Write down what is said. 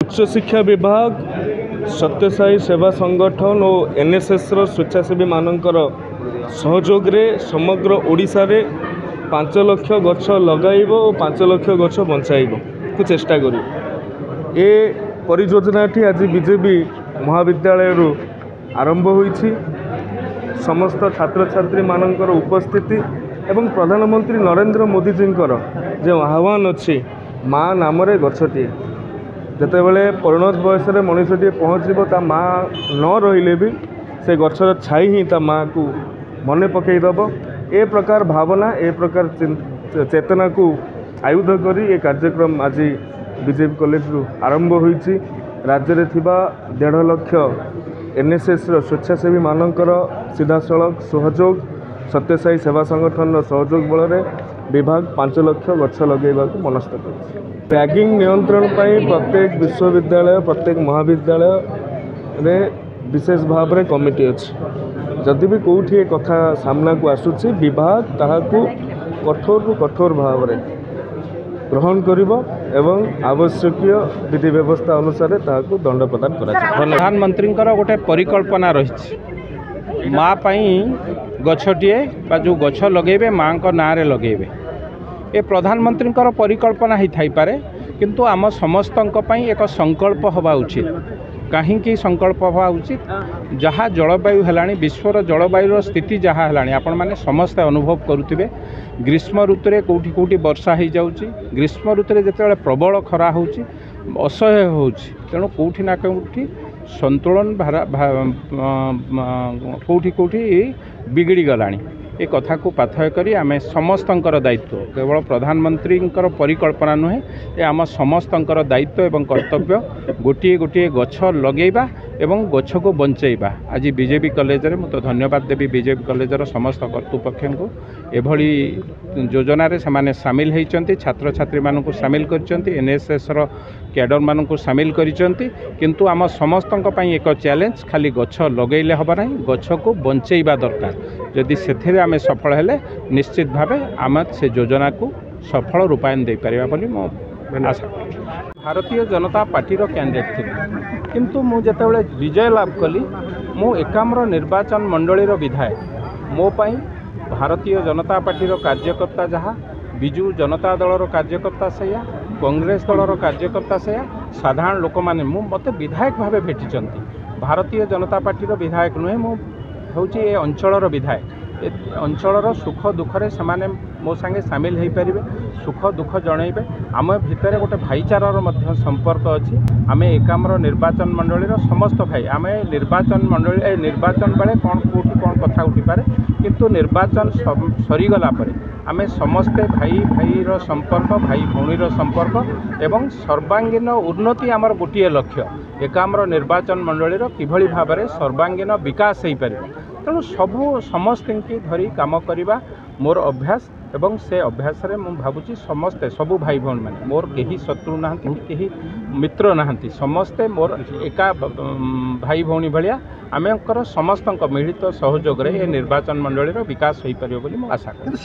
उच्च शिक्षा विभाग सत्यसाई सेवा संगठन और एनएसएस स्वेच्छासेवी मानकर सहयोग रे समग्र ओडिशा रे 5 लाख गछ लगाइब और 5 लाख गछ बंचाइब को चेष्टा करू। ए परियोजनाटी आज बीजेपी महाविद्यालय आरंभ होईछि। समस्त छात्र छात्री मानकर उपस्थिति एवं प्रधानमंत्री नरेंद्र मोदी जींकर जो आह्वान अच्छी माँ नाम गछटी जिते बड़े परिणत बयस मनुष्यटी पहुँचब ता माँ न रही भी से गछर छाई ही ता माँ को मन पकईदब। ए प्रकार भावना ए प्रकार चेतना को आयुध करी ए कार्यक्रम आज बीजेपी कॉलेज आरंभ होईछि। राज्य में थिबा 1.5 लाख एनएसएस स्वेच्छासेवी मानकर सीधासलख सहयोग सत्यसाई सेवा संगठन सहयोग बल विभाग 5 लाख गछ लगेगा मनस्थ कर। रैगिंग नियंत्रण पर प्रत्येक विश्वविद्यालय प्रत्येक महाविद्यालय रे विशेष भाव में कमिटी अच्छी। जदि भी कौटी कथा सामना को आसूची विभाग ताहाकू कठोर रु कठोर भाव में ग्रहण करिब एवं आवश्यकीय विधि व्यवस्था अनुसार ताहाकू दंड प्रदान करा। प्रधानमंत्री गोटे परिकल्पना रही माँ गछटीए जो गछ लगे माँ ना लगे ये प्रधानमंत्री परिकल्पना ही थाई पारे किंतु आम समस्त एक संकल्प हवा उचित। कहीं संकल्प हवा उचित जहाँ जलवायु है विश्वर जलवायु स्थिति जहाँ है आपण मैंने समस्ते अनुभव करुवे। ग्रीष्म ऋतु में कौटी कौटी वर्षा हो जाऊँगी। ग्रीष्म ऋतु में जिते प्रबल खरा हो असह्य हो तेणु कौटी ना कौटी संतुलन कौटी कौटी बिगड़ी गलानी। ये कथा को पाथय करी आम समस्तंकर दायित्व केवल प्रधानमंत्री परिकल्पना नुहे ये आम समस्तंकर दायित्व एवं कर्तव्य गोटे गोटे गछ लगेबा एवं गछ को बंचेबा। आज बीजेपी कॉलेज रे मु तो धन्यवाद देवी बीजेपी कॉलेजर समस्त कर्तृपक्ष को एभली योजना रे से सामिल होती। छात्र छात्री मानू सामिल कर एनएसएस रो कैडर मानू सामिल करिसेंती किंतु आम समस्त एक चैलेंज खाली गछ लगेले हबा नहीं गछ को बंचेबा दरकार। जदि से आम सफल हेले निश्चित भावे आम से योजना को सफल रूपायन दे पारिबा बोली मो आशा करूँ। भारतीय जनता पार्टी कैंडिडेट थी किंतु मु जेतेबेले विजय लाभ कली मु एकाम्र निर्वाचन मंडली विधायक मो पाई भारतीय जनता पार्टी कार्यकर्ता जहाँ विजु जनता दलर कार्यकर्ता से कांग्रेस दलर कार्यकर्ता से साधारण लोक मैंने मत विधायक भाव भेटी। भारतीय जनता पार्टी विधायक नुहे मु हूँ ये अंचल विधायक अंचल सुख दुखरे से मो संगे सामिल हो पारे सुख दुख जनइबे। आम भितर गोटे भाईचारार संपर्क अच्छी। आम एकाम्र निर्वाचन मंडली समस्त भाई आम निर्वाचन मंडली निर्वाचन बेले कौन कौटी कौन कथा उठी पारे किंतु निर्वाचन सरीगला आम समस्ते भाई भाईर संपर्क भाई भौणीर संपर्क एवं सर्वांगीन उन्नति आमर गोटे लक्ष्य एकाम्र निर्वाचन मंडली किभली भाव में सर्वांगीन विकास हो पारे। तेणु सबू समस्त की धरी काम करवा मोर अभ्यास एवं से अभ्यास रे मु भावुची समस्ते सबू भाई भौणी मैंने मोर कहीं शत्रु ना कहीं मित्र ना समस्ते मोर एका भाई भौणी भाया आमकर समस्त मिलित सहयोग रे निर्वाचन मंडली विकास हो पार आशा करूँ।